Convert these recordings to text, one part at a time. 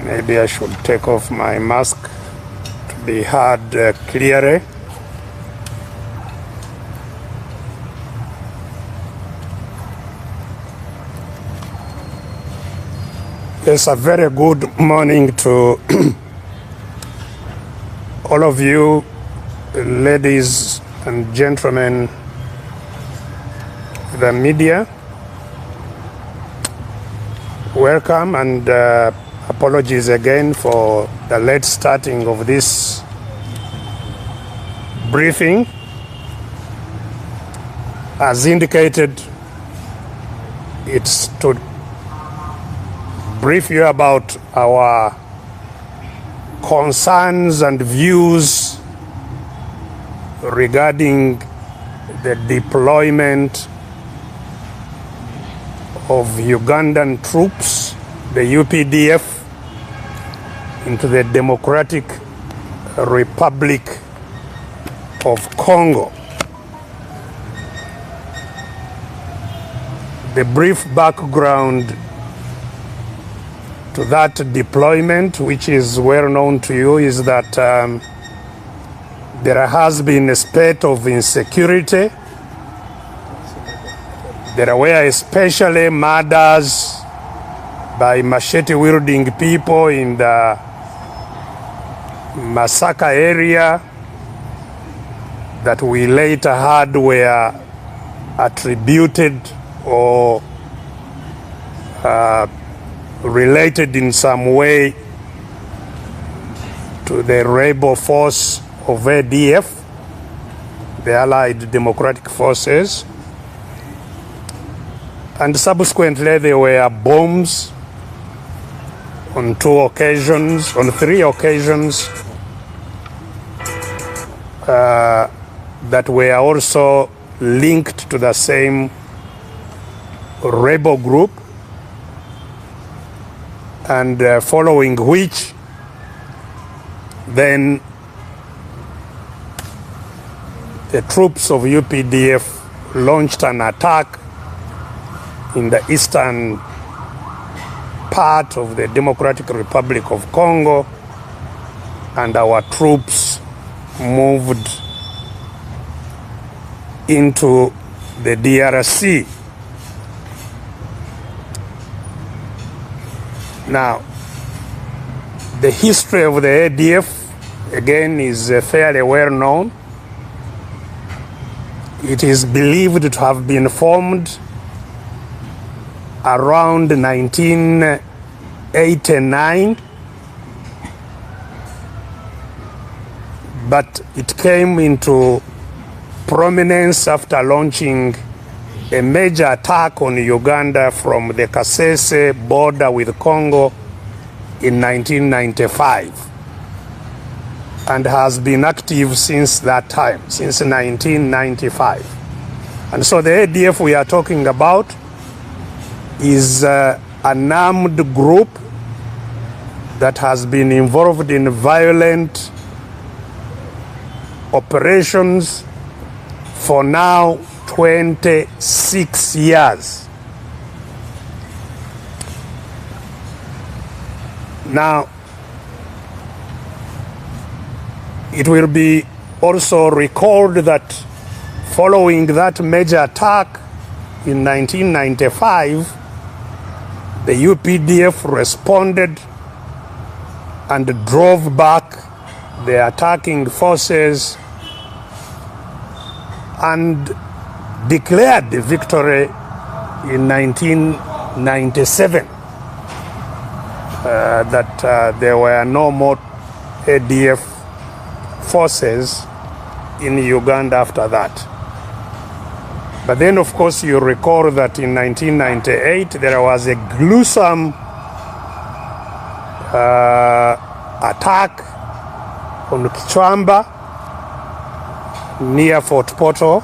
Maybe I should take off my mask to be heard clearly. Yes, a very good morning to all of you, ladies and gentlemen, the media. Welcome, and apologies again for the late starting of this briefing. As indicated, it's to brief you about our concerns and views regarding the deployment of Ugandan troops, the UPDF, into the Democratic Republic of Congo. The brief background to that deployment, which is well known to you, is that there has been a spate of insecurity. There were especially murders by machete-wielding people in the Masaka area that we later heard were attributed or related in some way to the rebel force of ADF, the Allied Democratic Forces. And subsequently there were bombs on three occasions that were also linked to the same rebel group, and following which then the troops of UPDF launched an attack in the eastern part of the Democratic Republic of Congo, and our troops moved into the DRC. Now, the history of the ADF, again, is fairly well known. It is believed to have been formed around 1989, but it came into prominence after launching a major attack on Uganda from the Kasese border with Congo in 1995, and has been active since that time, since 1995. And so the ADF we are talking about is an armed group that has been involved in violent operations for now 26 years. Now, it will be also recalled that following that major attack in 1995, the UPDF responded and drove back the attacking forces and declared the victory in 1997, that there were no more ADF forces in Uganda after that. But then, of course, you recall that in 1998 there was a gruesome attack on Kichwamba near Fort Portal,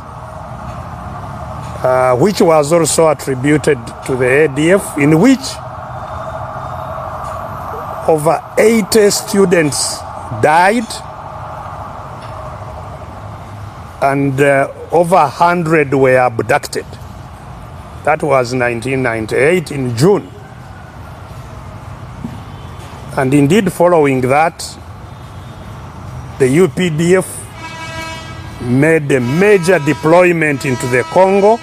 which was also attributed to the ADF, in which over 80 students died and over 100 were abducted. That was 1998 in June. And indeed, following that, the UPDF made a major deployment into the Congo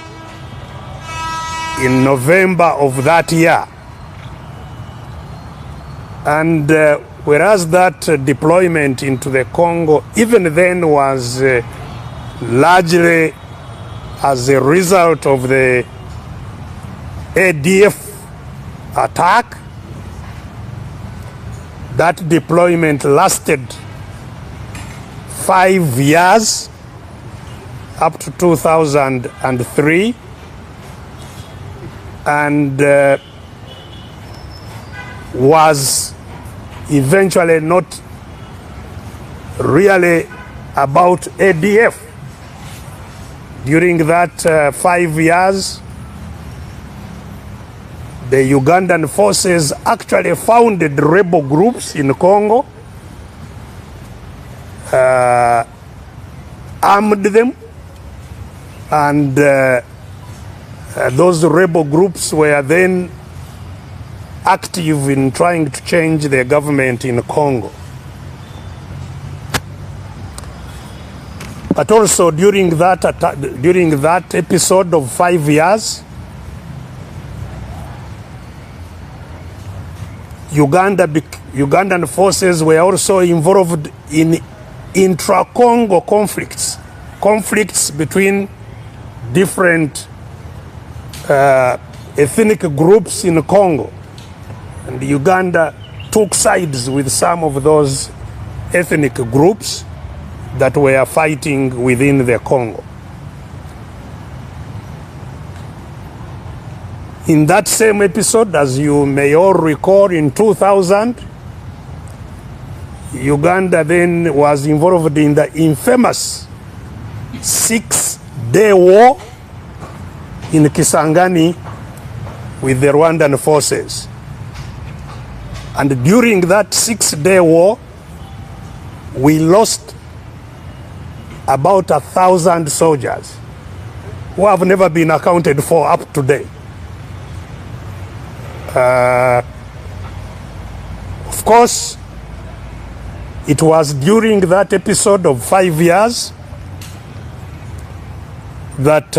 in November of that year. And whereas that deployment into the Congo even then was largely as a result of the ADF attack, that deployment lasted 5 years, up to 2003, and was eventually not really about ADF. During that 5 years, the Ugandan forces actually founded rebel groups in Congo, armed them, and those rebel groups were then active in trying to change the government in Congo. But also during that episode of 5 years, Ugandan forces were also involved in intra-Congo conflicts between different ethnic groups in Congo. And Uganda took sides with some of those ethnic groups that were fighting within the Congo. In that same episode, as you may all recall, in 2000, Uganda then was involved in the infamous 6-day war in Kisangani with the Rwandan forces. And during that 6-day war, we lost about 1,000 soldiers who have never been accounted for up to date. Of course, it was during that episode of 5 years that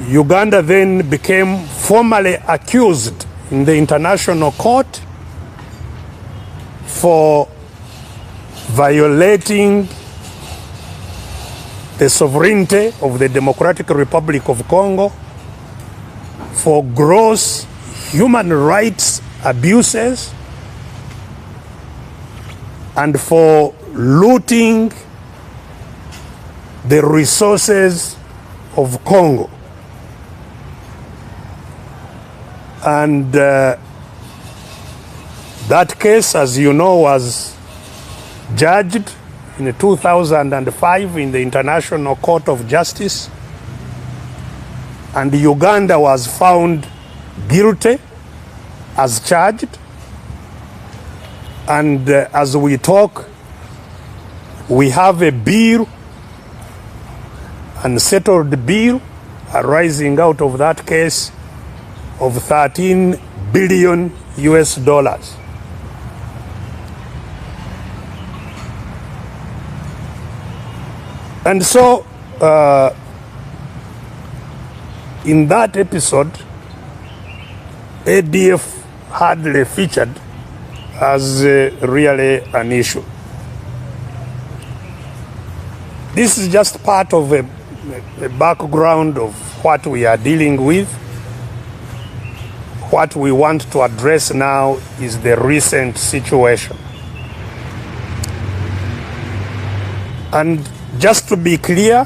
Uganda then became formally accused in the international court for violating the sovereignty of the Democratic Republic of Congo, for gross human rights abuses, and for looting the resources of Congo. And that case, as you know, was judged in 2005 in the International Court of Justice, and Uganda was found guilty as charged. And as we talk, we have a bill, an settled bill arising out of that case of $13 billion US. And so in that episode, ADF hardly featured as really an issue. This is just part of a background of what we are dealing with. What we want to address now is the recent situation. And just to be clear,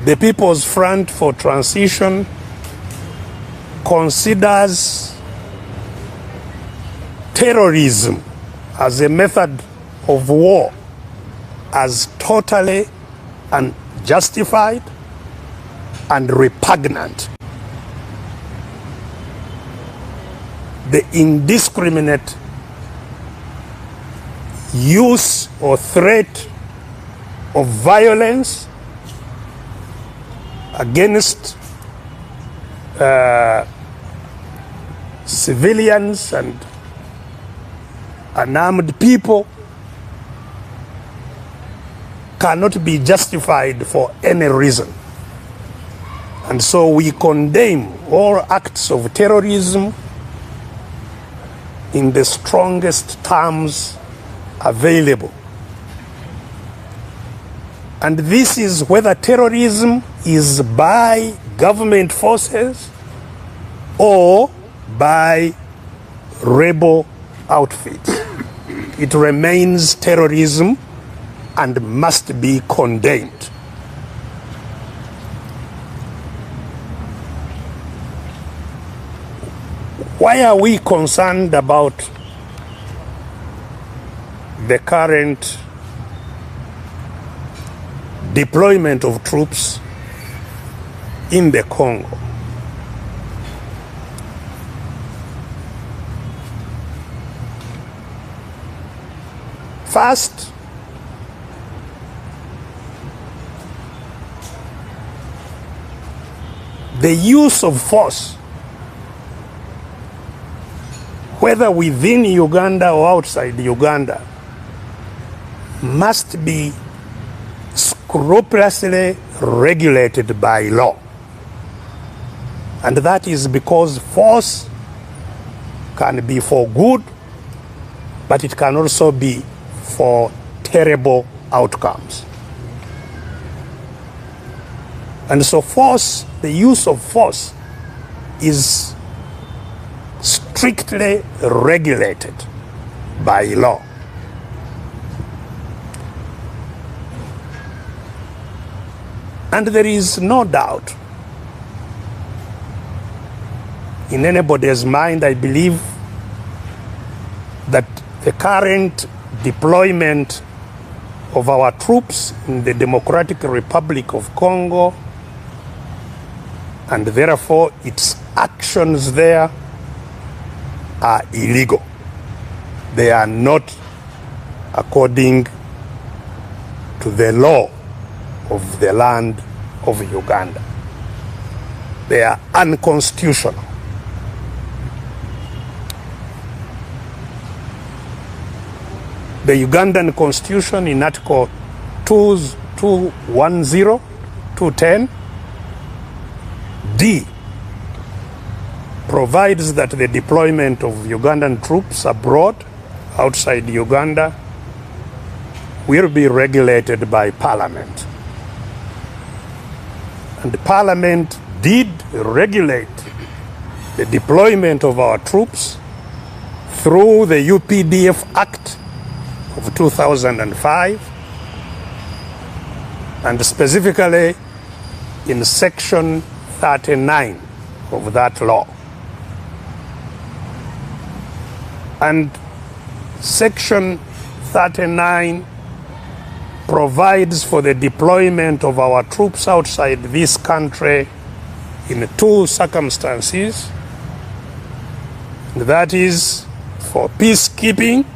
the People's Front for Transition considers terrorism as a method of war as totally unjustified and repugnant. The indiscriminate use or threat of violence against civilians and unarmed people cannot be justified for any reason. And so we condemn all acts of terrorism in the strongest terms available. And this is whether terrorism is by government forces or by rebel outfits. It remains terrorism and must be condemned. Why are we concerned about the current deployment of troops in the Congo? First, the use of force, whether within Uganda or outside Uganda, must be scrupulously regulated by law. And that is because force can be for good, but it can also be for terrible outcomes. And so force, the use of force, is strictly regulated by law. And there is no doubt in anybody's mind, I believe, that the current deployment of our troops in the Democratic Republic of Congo, and therefore its actions there, are illegal. They are not according to the law of the land of Uganda. They are unconstitutional. The Ugandan Constitution in Article 210 D provides that the deployment of Ugandan troops abroad, outside Uganda, will be regulated by Parliament. And the Parliament did regulate the deployment of our troops through the UPDF Act of 2005, and specifically in Section 39 of that law. And Section 39 provides for the deployment of our troops outside this country in two circumstances. That is for peacekeeping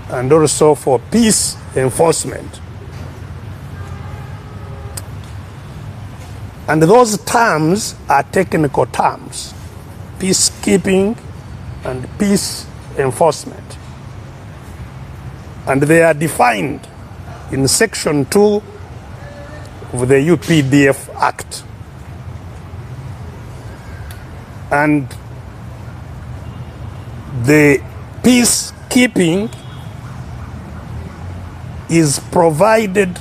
and also for peace enforcement. And those terms are technical terms: peacekeeping and peace enforcement. And they are defined in Section 2 of the UPDF Act. And the peacekeeping is provided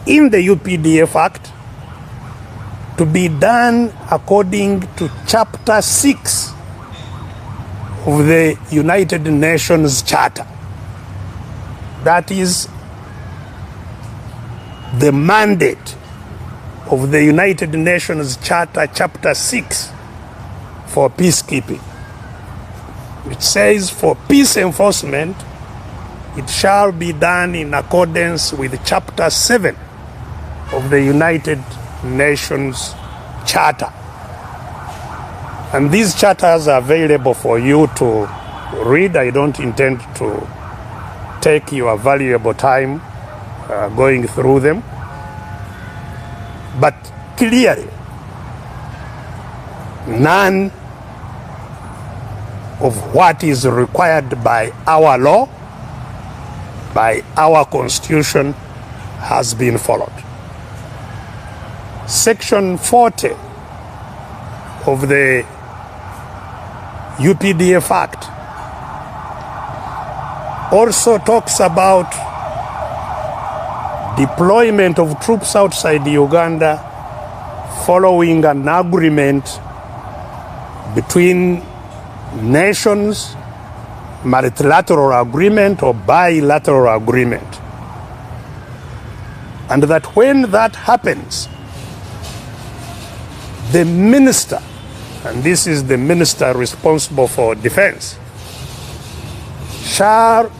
in the UPDF Act to be done according to Chapter 6 of the United Nations Charter. That is the mandate of the United Nations Charter, Chapter 6, for peacekeeping. It says for peace enforcement, it shall be done in accordance with Chapter 7 of the United Nations Charter. And these charters are available for you to read. I don't intend to take your valuable time going through them. But clearly, none of what is required by our law, by our constitution, has been followed. Section 40 of the UPDF Act also talks about deployment of troops outside Uganda following an agreement between nations, multilateral agreement or bilateral agreement. And that when that happens, the minister, and this is the minister responsible for defense, shall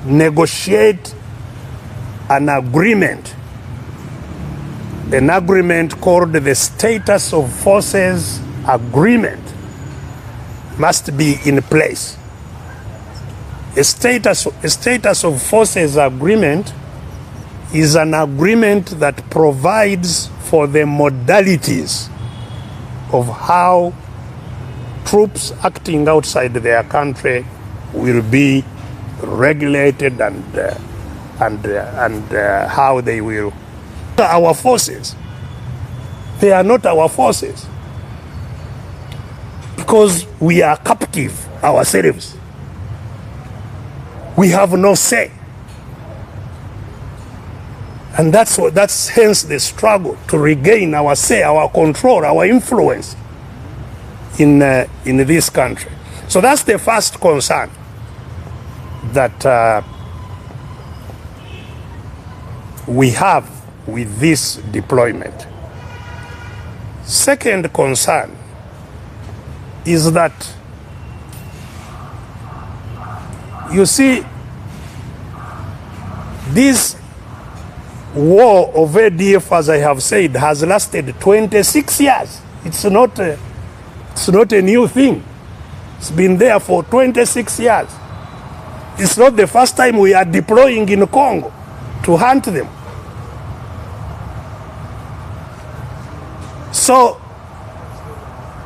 negotiate an agreement called the Status of Forces Agreement must be in place. A status of forces agreement is an agreement that provides for the modalities of how troops acting outside their country will be regulated and how they will. Our forces, they are not our forces because we are captive ourselves. We have no say. And that's hence the struggle to regain our say, our control, our influence in this country. So that's the first concern that we have with this deployment. Second concern is that, you see, this war of ADF, as I have said, has lasted 26 years. It's not a new thing. It's been there for 26 years. It's not the first time we are deploying in Congo to hunt them. So,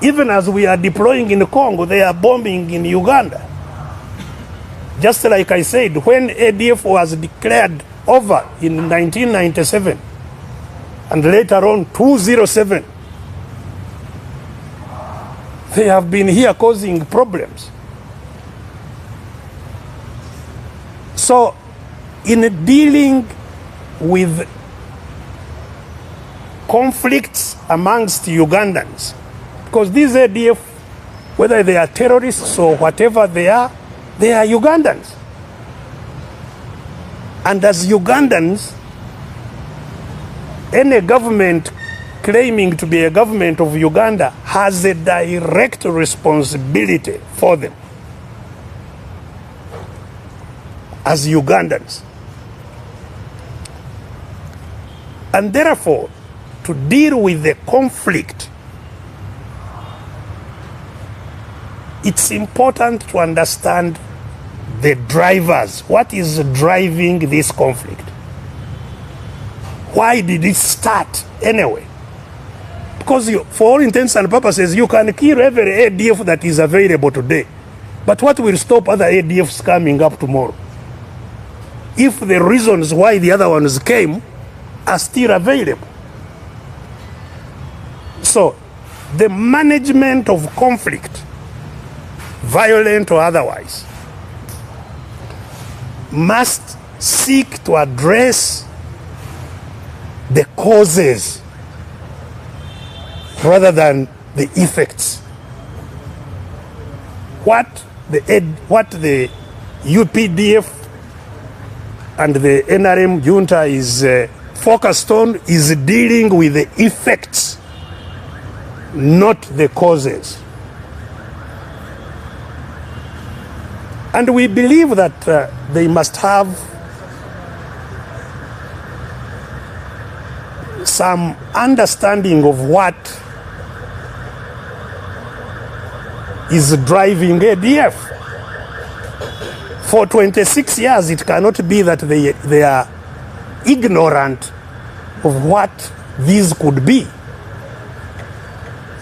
even as we are deploying in Congo, they are bombing in Uganda. Just like I said, when ADF was declared over in 1997, and later on 2007, they have been here causing problems. So, in dealing with conflicts amongst Ugandans, because these ADF, whether they are terrorists or whatever they are Ugandans. And as Ugandans, any government claiming to be a government of Uganda has a direct responsibility for them as Ugandans. And therefore, to deal with the conflict, it's important to understand the drivers. What is driving this conflict? Why did it start anyway? Because for all intents and purposes, you can kill every ADF that is available today. But what will stop other ADFs coming up tomorrow? If the reasons why the other ones came are still available. So, the management of conflict, violent or otherwise, must seek to address the causes rather than the effects. What the UPDF and the NRM junta is focused on is dealing with the effects, not the causes. And we believe that they must have some understanding of what is driving ADF. For 26 years, it cannot be that they are ignorant of what these could be.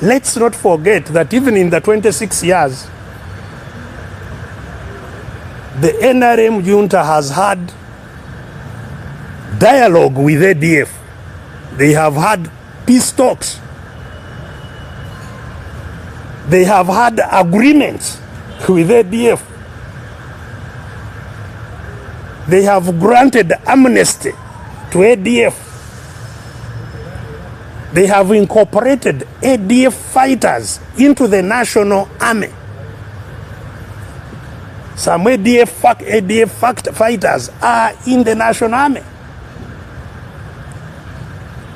Let's not forget that even in the 26 years, the NRM junta has had dialogue with ADF. They have had peace talks. They have had agreements with ADF. They have granted amnesty to ADF. They have incorporated ADF fighters into the national army. Some ADF fighters are in the national army.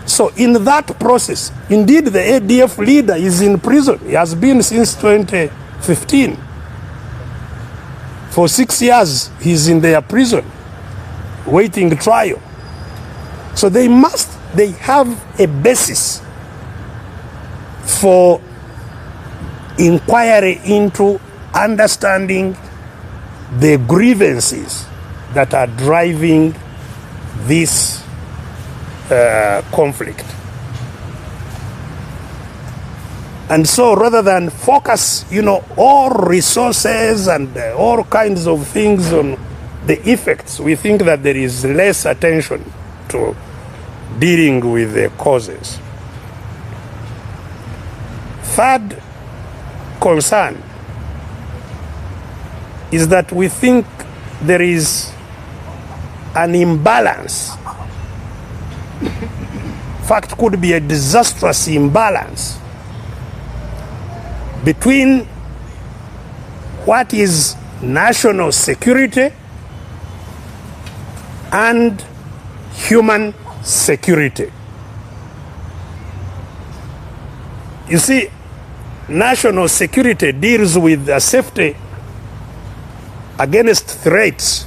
So in that process, indeed the ADF leader is in prison. He has been since 2015. For 6 years, he's in their prison, waiting trial. So they have a basis for inquiry into understanding the grievances that are driving this conflict. And so rather than focus, all resources and all kinds of things on the effects, we think that there is less attention to dealing with the causes. Third concern is that we think there is an imbalance. In fact, could be a disastrous imbalance between what is national security and human security. You see, national security deals with the safety against threats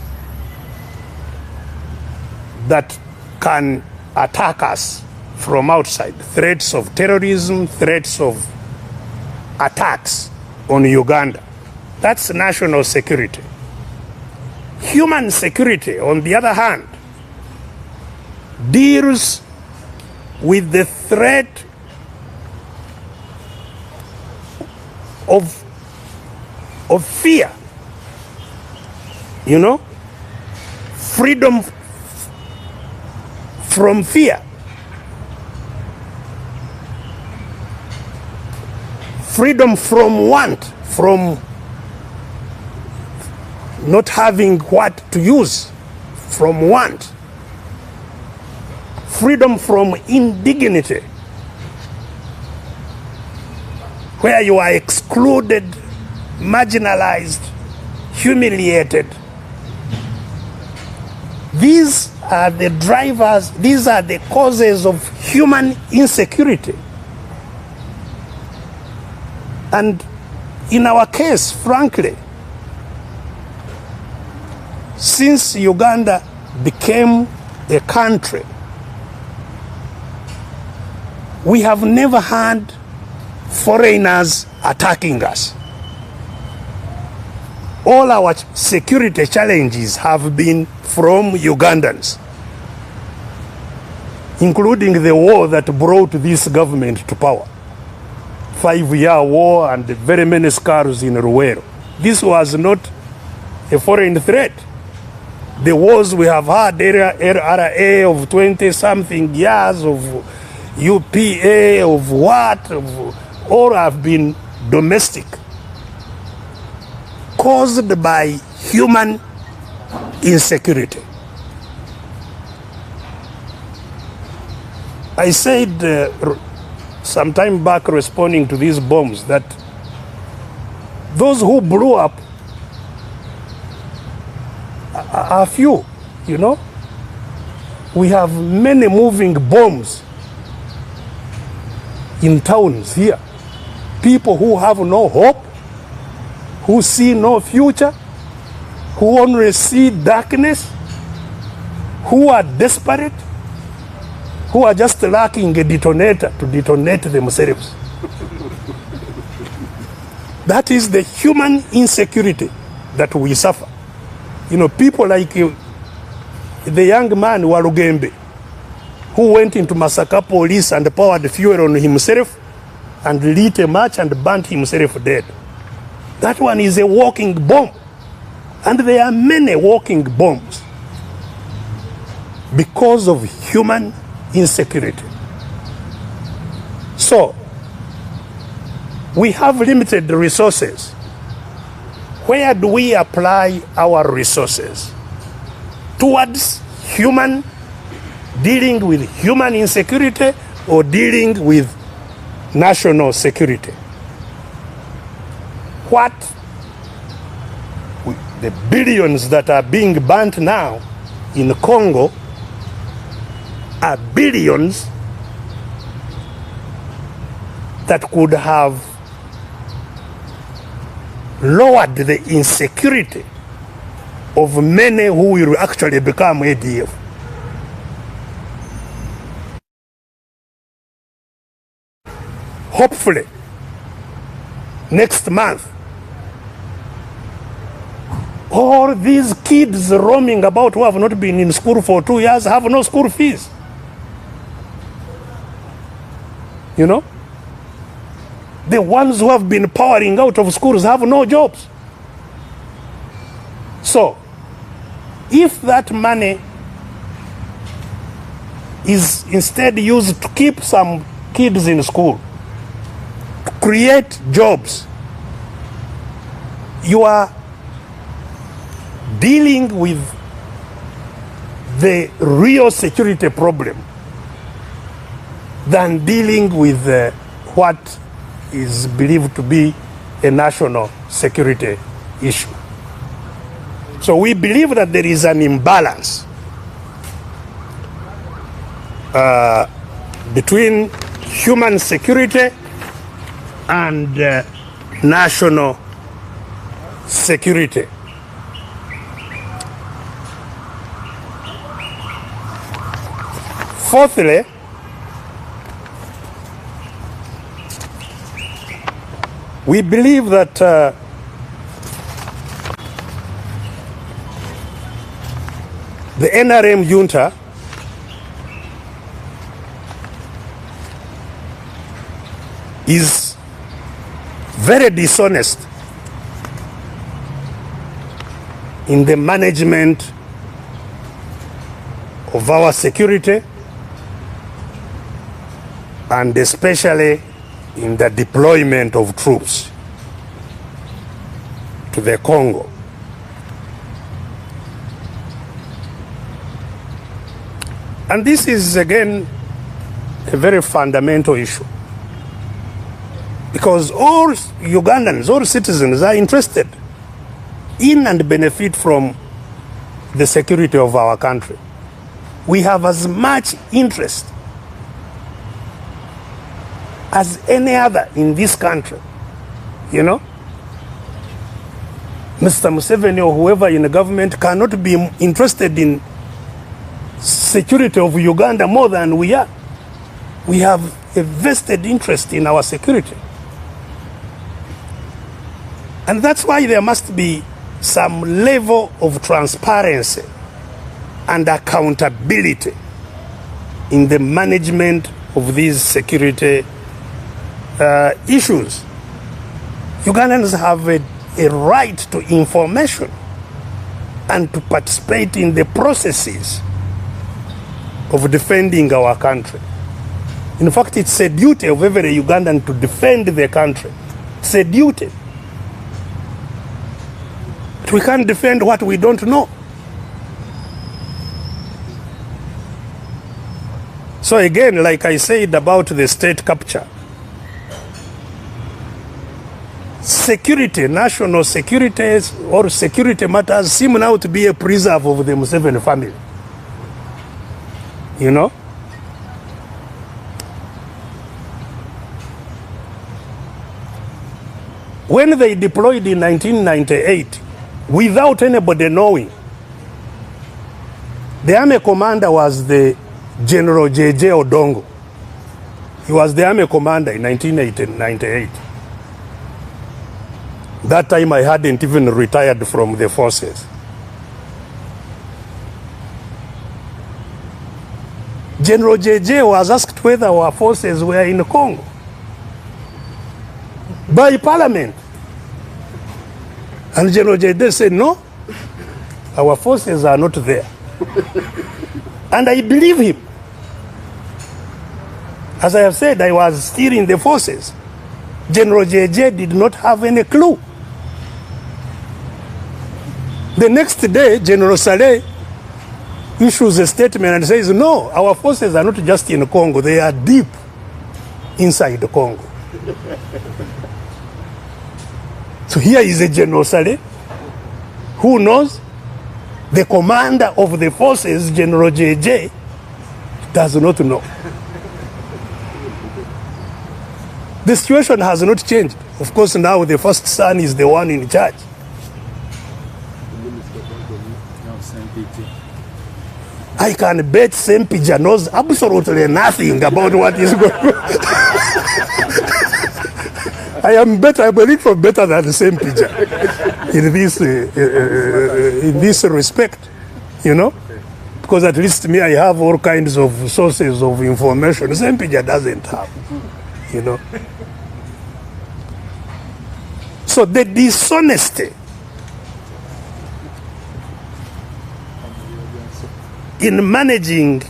that can attack us from outside. Threats of terrorism, threats of attacks on Uganda. That's national security. Human security, on the other hand, deals with the threat of fear. Freedom from fear. Freedom from want, from not having what to use, from want. Freedom from indignity, where you are excluded, marginalized, humiliated. These are the drivers, these are the causes of human insecurity. And in our case, frankly, since Uganda became a country, we have never had foreigners attacking us. All our security challenges have been from Ugandans, including the war that brought this government to power. 5-year war and very many scars in Ruwero. This was not a foreign threat. The wars we have had, RRA of 20-something years, of UPA, of what, all have been domestic, caused by human insecurity. I said some time back, responding to these bombs, that those who blew up are few, We have many moving bombs in towns here. People who have no hope, who see no future, who only see darkness, who are desperate, who are just lacking a detonator to detonate themselves. That is the human insecurity that we suffer. People like the young man Walugembe, who went into Masaka police and poured fuel on himself and lit a match and burnt himself dead. That one is a walking bomb. And there are many walking bombs because of human insecurity. So, we have limited resources. Where do we apply our resources? Towards dealing with human insecurity or dealing with national security? What the billions that are being burnt now in Congo are billions that could have lowered the insecurity of many who will actually become ADF. Hopefully, next month, all these kids roaming about who have not been in school for 2 years have no school fees. You know? The ones who have been powering out of schools have no jobs. So, if that money is instead used to keep some kids in school, to create jobs, you are dealing with the real security problem than dealing with what is believed to be a national security issue. So we believe that there is an imbalance between human security and national security. Fourthly, we believe that the NRM junta is very dishonest in the management of our security, and especially in the deployment of troops to the Congo. And this is again a very fundamental issue, because all Ugandans, all citizens are interested in and benefit from the security of our country. We have as much interest as any other in this country, you know? Mr. Museveni or whoever in the government cannot be interested in security of Uganda more than we are. We have a vested interest in our security. And that's why there must be some level of transparency and accountability in the management of these security issues. Ugandans have a right to information and to participate in the processes of defending our country. In fact, it's a duty of every Ugandan to defend their country. It's a duty. But we can't defend what we don't know. So again, like I said about the state capture, security, national security or security matters seem now to be a preserve of the Museveni family. You know? When they deployed in 1998, without anybody knowing, the army commander was the General J.J. Odongo. He was the army commander in 1998. That time I hadn't even retired from the forces. General JJ was asked whether our forces were in Congo by Parliament. And General JJ said, no, our forces are not there. And I believe him. As I have said, I was steering the forces. General JJ did not have any clue. The next day, General Saleh issues a statement and says, no, our forces are not just in Congo, they are deep inside Congo. So here is a General Saleh who knows the commander of the forces, General JJ, does not know. The situation has not changed. Of course, now the first son is the one in charge. I can bet Sempija knows absolutely nothing about what is going on. I am better, I'm a little better than Sempija in this respect, you know, because at least me, I have all kinds of sources of information. Sempija doesn't have, you know. So the dishonesty in managing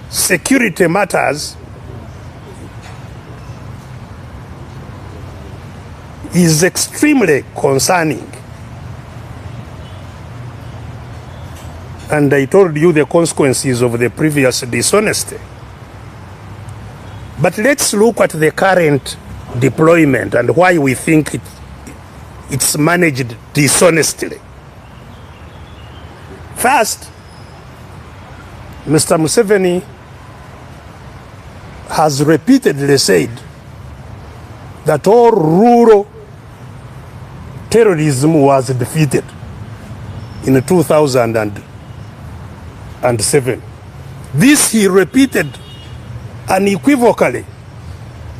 security matters is extremely concerning. And I told you the consequences of the previous dishonesty. But let's look at the current deployment and why we think it's managed dishonestly. First, Mr. Museveni has repeatedly said that all rural terrorism was defeated in 2007. This he repeated unequivocally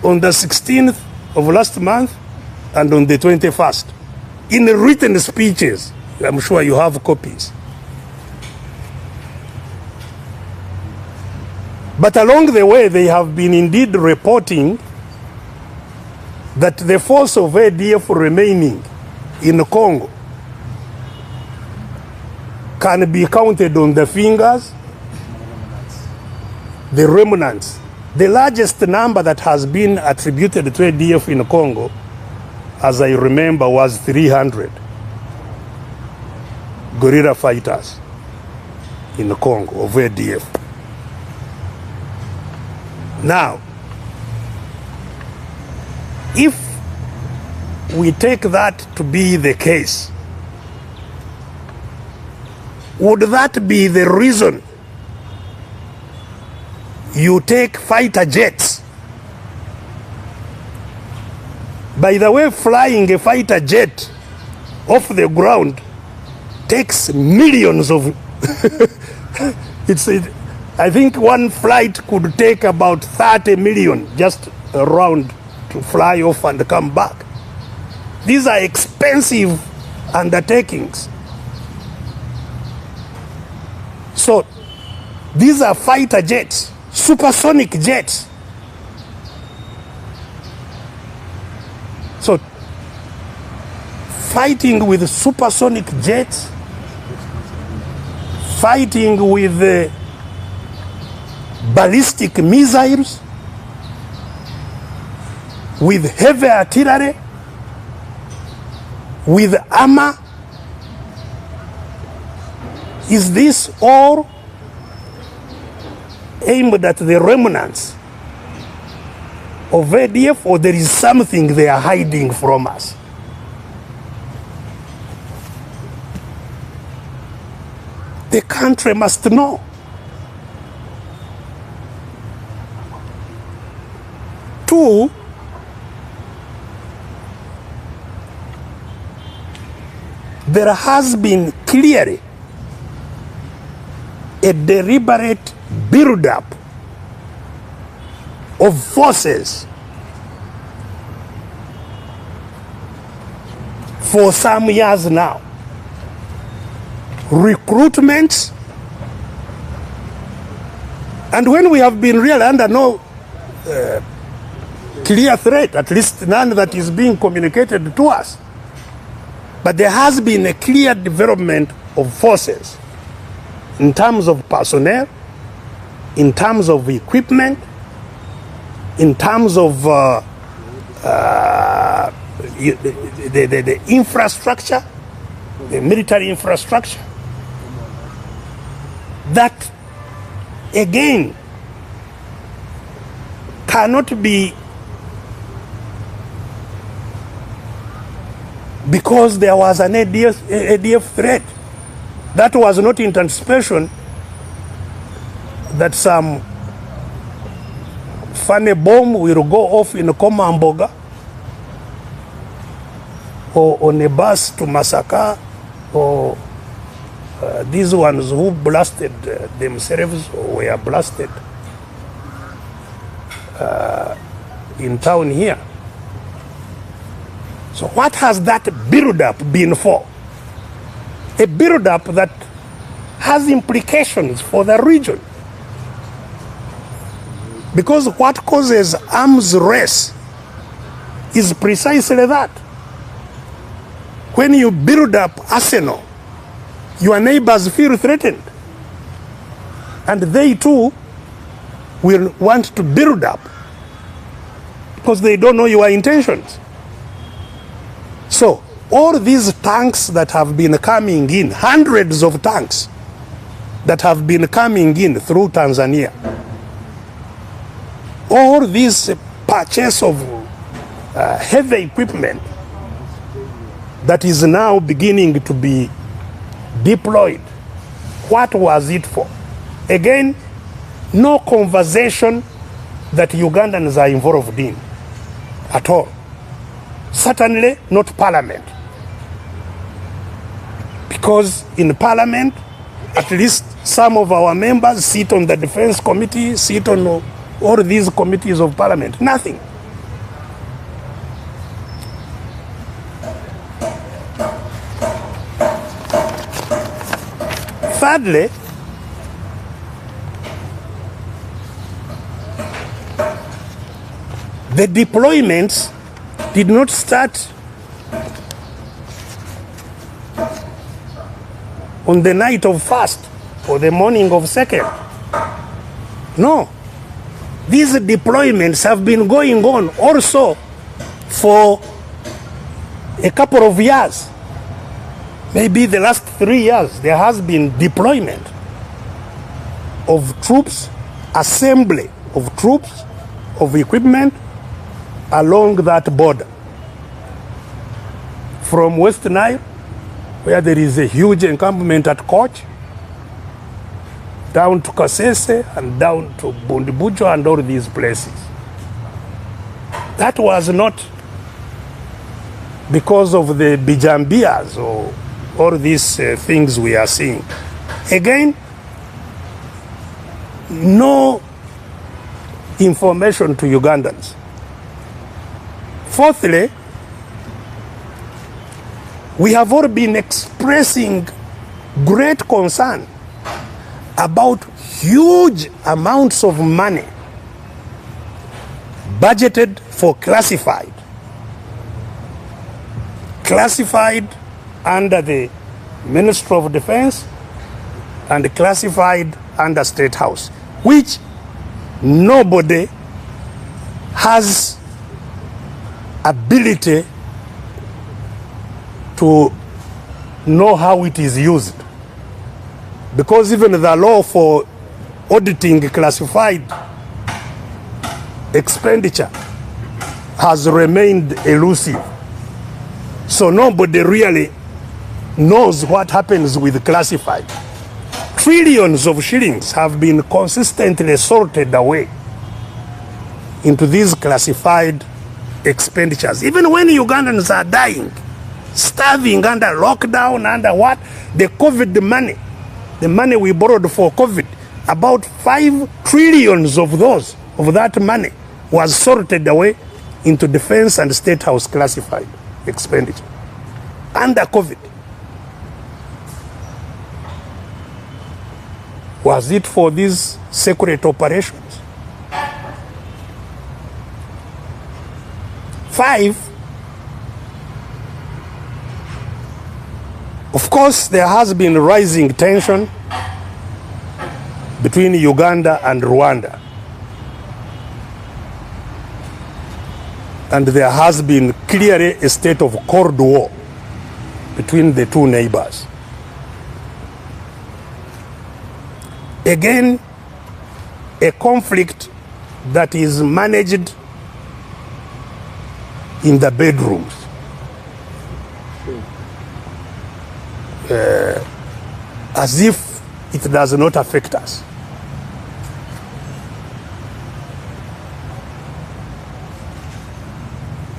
on the 16th of last month and on the 21st in written speeches. I'm sure you have copies. But along the way, they have been indeed reporting that the force of ADF remaining in Congo can be counted on the fingers, the remnants. The largest number that has been attributed to ADF in Congo, as I remember, was 300 guerrilla fighters in Congo of ADF. Now, if we take that to be the case, would that be the reason you take fighter jets? By the way, flying a fighter jet off the ground takes millions of I think one flight could take about 30 million just around to fly off and come back. These are expensive undertakings. So these are fighter jets, supersonic jets. So fighting with supersonic jets, fighting with ballistic missiles, with heavy artillery, with armor. Is this all aimed at the remnants of ADF, or there is something they are hiding from us? The country must know. Two, there has been clearly a deliberate build-up of forces for some years now. Recruitment, And when we have been really under no clear threat, at least none that is being communicated to us, but there has been a clear development of forces in terms of personnel, in terms of equipment, in terms of the infrastructure, the military infrastructure, that again cannot be because there was an ADF threat. That was not in anticipation that some funny bomb will go off in Komamboga or on a bus to Masaka, or these ones who blasted themselves or were blasted in town here. So what has that build-up been for? A build-up that has implications for the region. Because what causes arms race is precisely that. When you build up arsenal, your neighbors feel threatened. And they too will want to build up because they don't know your intentions. So all these tanks that have been coming in, hundreds of tanks that have been coming in through Tanzania, all this purchase of heavy equipment that is now beginning to be deployed, what was it for? Again, no conversation that Ugandans are involved in at all. Certainly not Parliament. Because in Parliament, at least some of our members sit on the Defense Committee, sit on all these committees of Parliament. Nothing. Thirdly, the deployments did not start on the night of first or the morning of second. No. These deployments have been going on also for a couple of years. Maybe the last 3 years, there has been deployment of troops, assembly of troops, of equipment along that border. From West Nile, where there is a huge encampment at Koch, down to Kasese and down to Bundibujo and all these places. That was not because of the Bijambias or all these things we are seeing. Again, no information to Ugandans. Fourthly, we have all been expressing great concern about huge amounts of money budgeted for classified under the Ministry of Defense and classified under State House, which nobody has ability to know how it is used. Because even the law for auditing classified expenditure has remained elusive. So nobody really knows what happens with classified. Trillions of shillings have been consistently sorted away into these classified expenditures. Even when Ugandans are dying, starving under lockdown, under what? The COVID money. The money we borrowed for COVID, about 5 trillions of that money was sorted away into defense and state house classified expenditure under COVID. Was it for these secret operations? 5, of course, there has been rising tension between Uganda and Rwanda. And there has been clearly a state of Cold War between the two neighbors. Again, a conflict that is managed in the bedrooms. As if it does not affect us.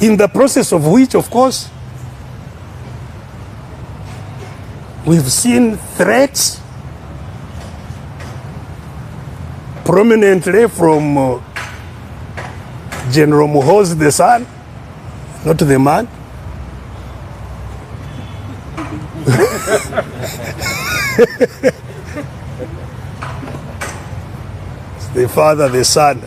In the process of which, of course, we've seen threats prominently from General Muhoozi the son, not the man. The father, the son.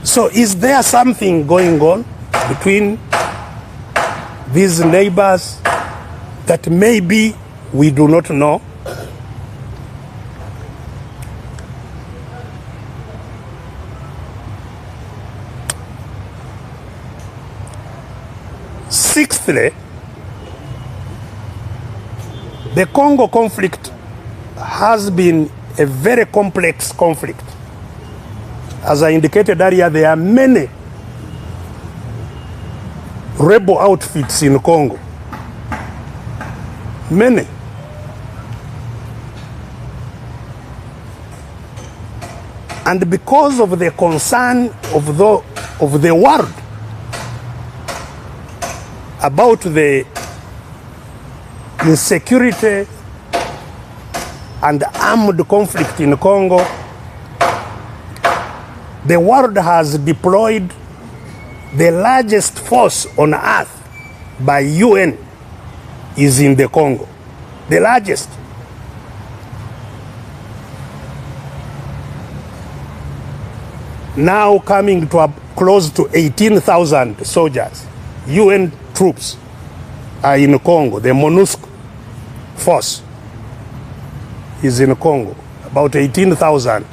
So is there something going on between these neighbors that maybe we do not know? Sixthly, the Congo conflict has been a very complex conflict. As I indicated earlier, there are many rebel outfits in Congo. Many. And because of the concern of the world about the insecurity and armed conflict in Congo, the world has deployed the largest force on earth by UN is in the Congo. The largest. Now coming to close to 18,000 soldiers, UN troops are in Congo. The MONUSCO force is in Congo, about 18,000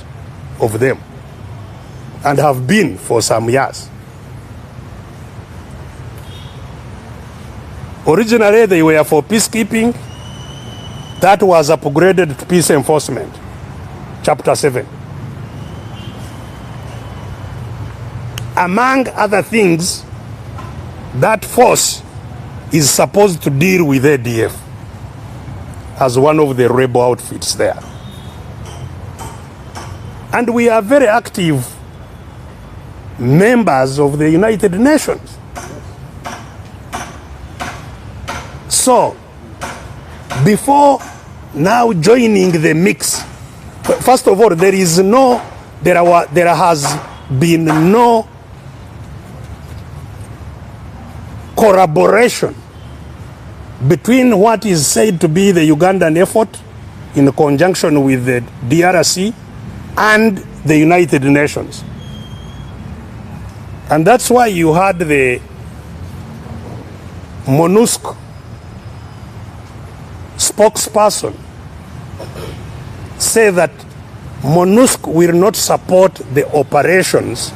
of them, and have been for some years. Originally, they were for peacekeeping. That was upgraded to peace enforcement, Chapter 7. Among other things, that force is supposed to deal with ADF as one of the rebel outfits there. And we are very active members of the United Nations. So, before now joining the mix, first of all, there has been no collaboration between what is said to be the Ugandan effort in conjunction with the DRC and the United Nations. And that's why you had the MONUSCO spokesperson say that MONUSCO will not support the operations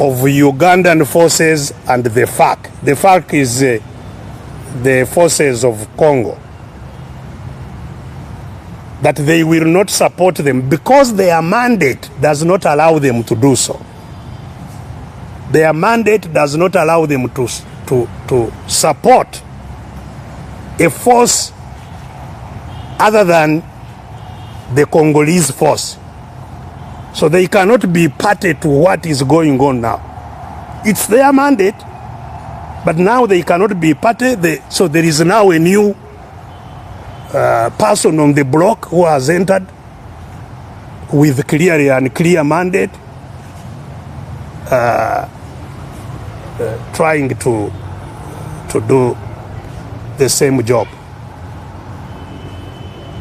of Ugandan forces and the FARC. The FARC is the forces of Congo. That they will not support them because their mandate does not allow them to do so. Their mandate does not allow them to support a force other than the Congolese force. So they cannot be party to what is going on now. It's their mandate, but now they cannot be party. So there is now a new person on the block who has entered with clear and clear mandate. trying to do the same job.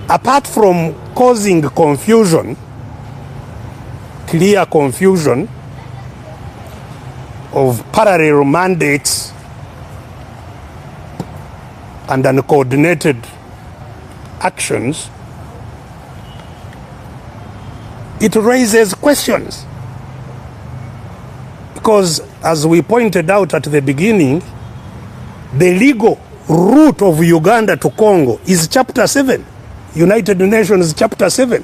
Apart from causing confusion, clear confusion of parallel mandates and uncoordinated actions, it raises questions. Because, as we pointed out at the beginning, the legal route of Uganda to Congo is Chapter 7, United Nations Chapter 7.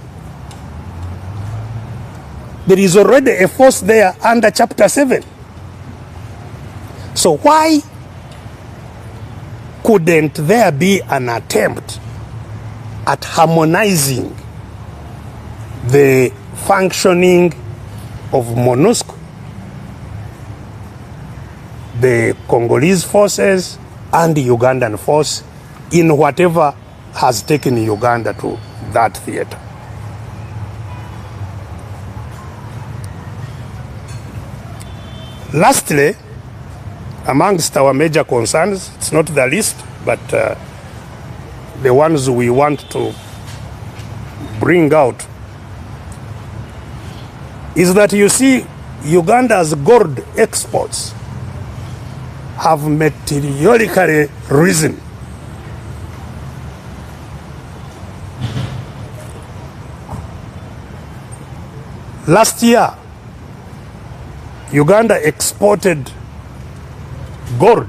There is already a force there under Chapter 7. So why couldn't there be an attempt at harmonizing the functioning of MONUSCO, the Congolese forces, and the Ugandan force in whatever has taken Uganda to that theater? Lastly, amongst our major concerns, it's not the least, but the ones we want to bring out, is that you see Uganda's gold exports have meteorically risen. Last year, Uganda exported gold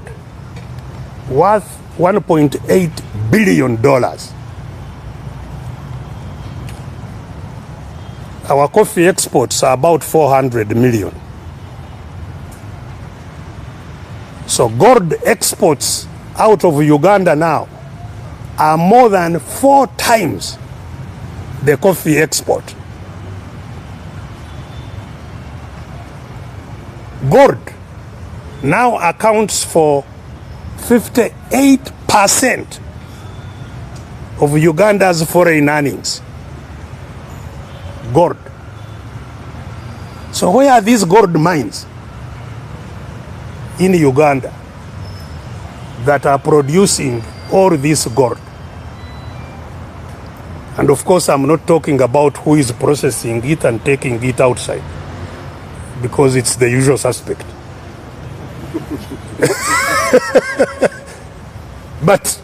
worth $1.8 billion. Our coffee exports are about 400 million. So gold exports out of Uganda now are more than 4 times the coffee export. Gold now accounts for 58% of Uganda's foreign earnings. Gold. So where are these gold mines in Uganda that are producing all this gold? And of course, I'm not talking about who is processing it and taking it outside, because it's the usual suspect. But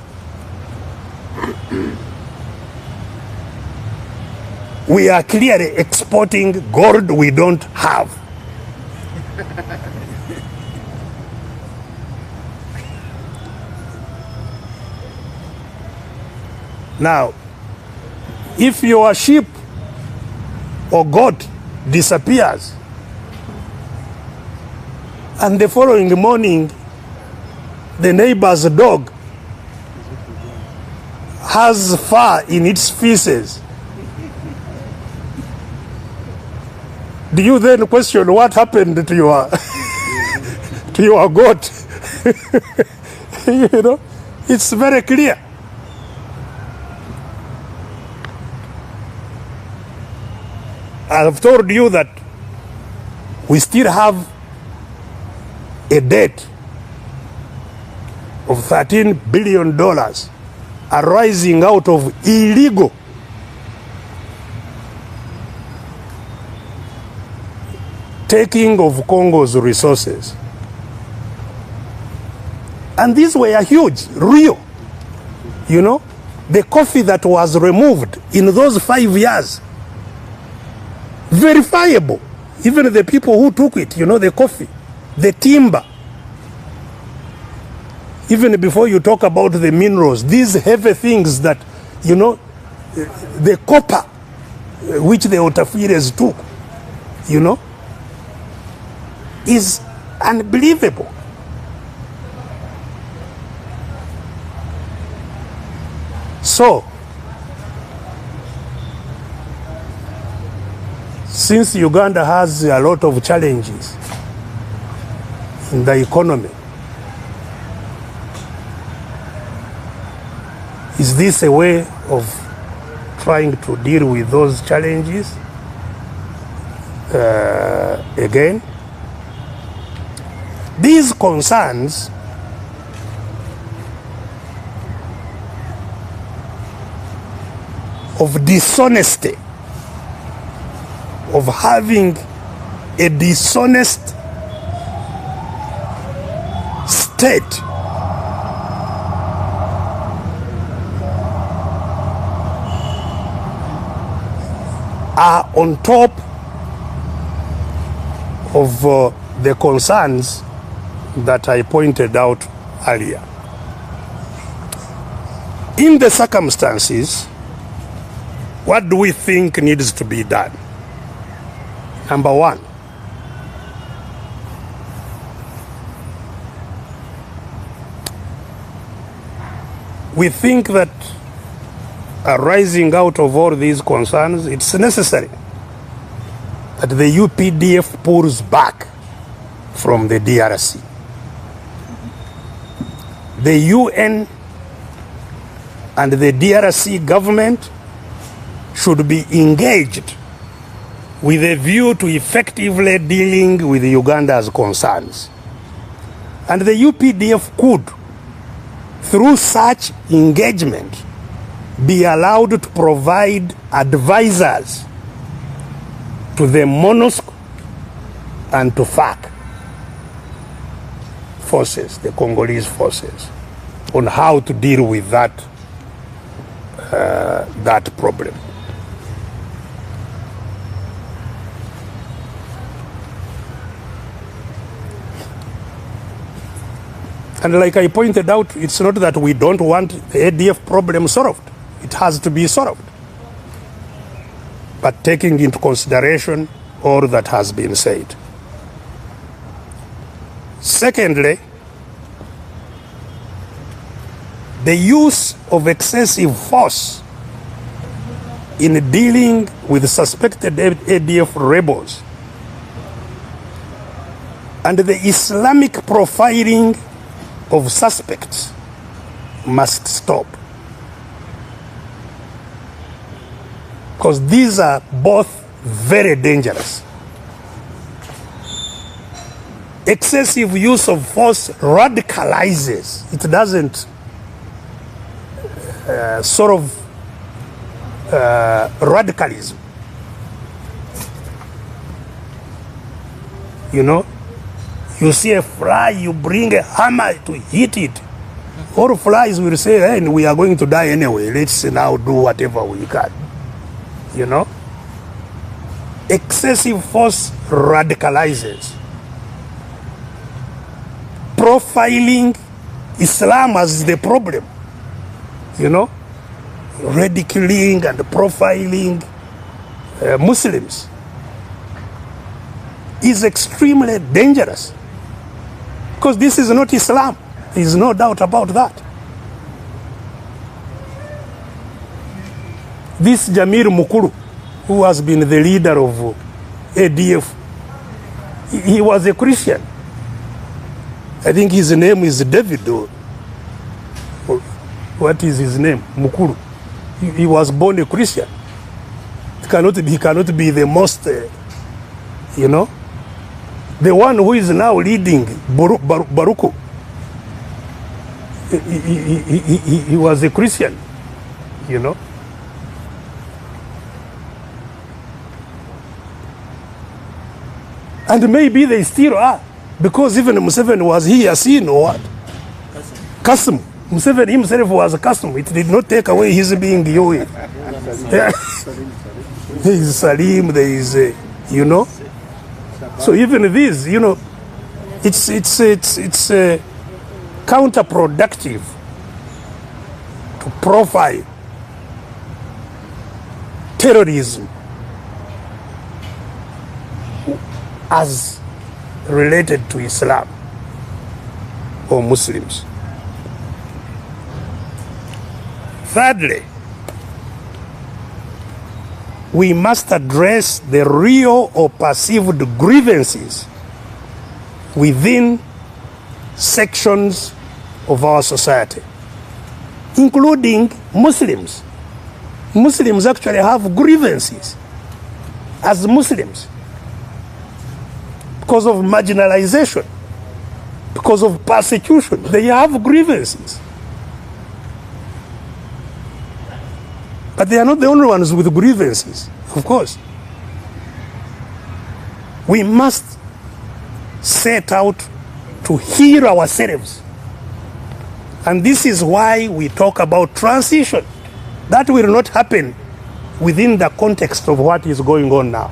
we are clearly exporting gold we don't have. Now, if your sheep or goat disappears, and the following morning the neighbor's dog has fur in its feces, do you then question what happened to your to your goat? You know, it's very clear. I have told you that we still have a debt of $13 billion arising out of illegal taking of Congo's resources. And these were huge, real. You know, the coffee that was removed in those 5 years, verifiable. Even the people who took it, you know, the coffee, the timber. Even before you talk about the minerals, these heavy things that, you know, the copper, which the Otafiles took, you know, is unbelievable. So, since Uganda has a lot of challenges in the economy, is this a way of trying to deal with those challenges? Again, these concerns of dishonesty, of having a dishonest state are on top of the concerns that I pointed out earlier. In the circumstances, what do we think needs to be done? Number one, we think that arising out of all these concerns, it's necessary that the UPDF pulls back from the DRC. The UN and the DRC government should be engaged with a view to effectively dealing with Uganda's concerns. And the UPDF could, through such engagement, be allowed to provide advisors to the MONUSCO and to FARC forces, the Congolese forces, on how to deal with that problem. And like I pointed out, it's not that we don't want the ADF problem solved. It has to be solved. But taking into consideration all that has been said. Secondly, the use of excessive force in dealing with suspected ADF rebels and the Islamic profiling of suspects must stop. Because these are both very dangerous. Excessive use of force radicalizes. It doesn't radicalism. You know, you see a fly, you bring a hammer to hit it. All flies will say, hey, we are going to die anyway. Let's now do whatever we can. You know? Excessive force radicalizes. Profiling Islam as the problem. You know? Ridiculing and profiling Muslims is extremely dangerous. Because this is not Islam. There is no doubt about that. This Jamil Mukulu, who has been the leader of ADF, he was a Christian. I think his name is David. Or what is his name? Mukulu. He was born a Christian. He cannot be the most, you know. The one who is now leading Baruku, he was a Christian, you know. And maybe they still are, because even Museveni was he Yasin or what? Custom. Museveni himself was a custom. It did not take away his being Yoe. There is Salim, there is, you know. So even this, you know, it's counterproductive to profile terrorism as related to Islam or Muslims. Thirdly, we must address the real or perceived grievances within sections of our society, including Muslims. Muslims actually have grievances as Muslims because of marginalization. because of persecution. They have grievances. But they are not the only ones with grievances, of course. We must set out to heal ourselves. And this is why we talk about transition. That will not happen within the context of what is going on now.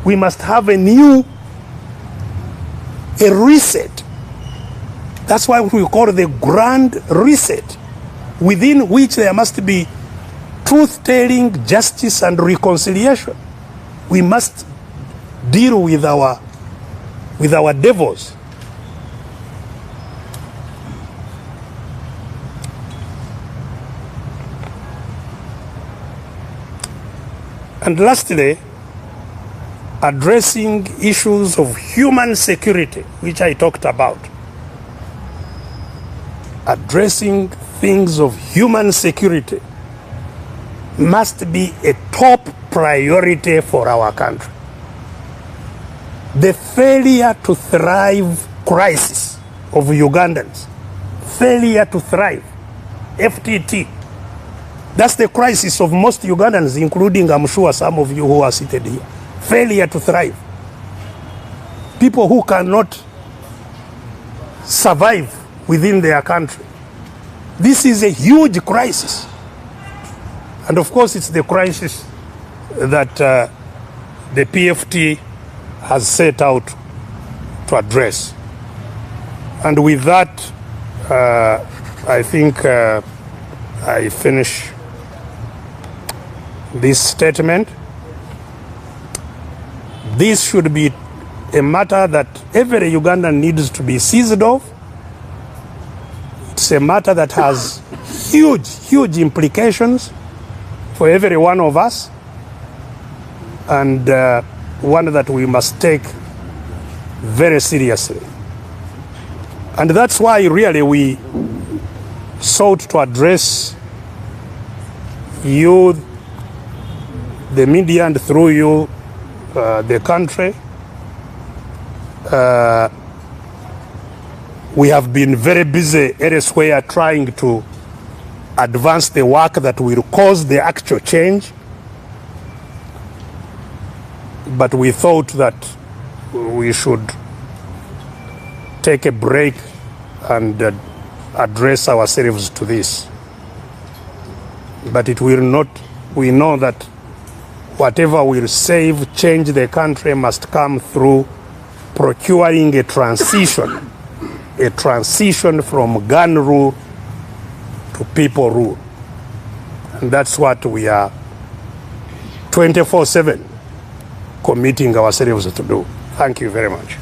We must have a reset. That's why we call it the grand reset, within which there must be truth-telling, justice, and reconciliation. We must deal with our devils. And lastly, addressing issues of human security, which I talked about. Addressing things of human security must be a top priority for our country. The failure to thrive crisis of Ugandans, failure to thrive, FTT, that's the crisis of most Ugandans, including, I'm sure, some of you who are seated here. Failure to thrive. People who cannot survive within their country. This is a huge crisis. And of course, it's the crisis that the PFT has set out to address. And with that, I think I finish this statement. This should be a matter that every Ugandan needs to be seized of. It's a matter that has huge implications for every one of us, and one that we must take very seriously. And that's why really we sought to address you, the media, and through you, the country. We have been very busy elsewhere trying to advance the work that will cause the actual change. But we thought that we should take a break and address ourselves to this. But it will not, we know that whatever will change the country must come through procuring a transition from gun rule to people rule. And that's what we are 24/7 committing ourselves to do. Thank you very much.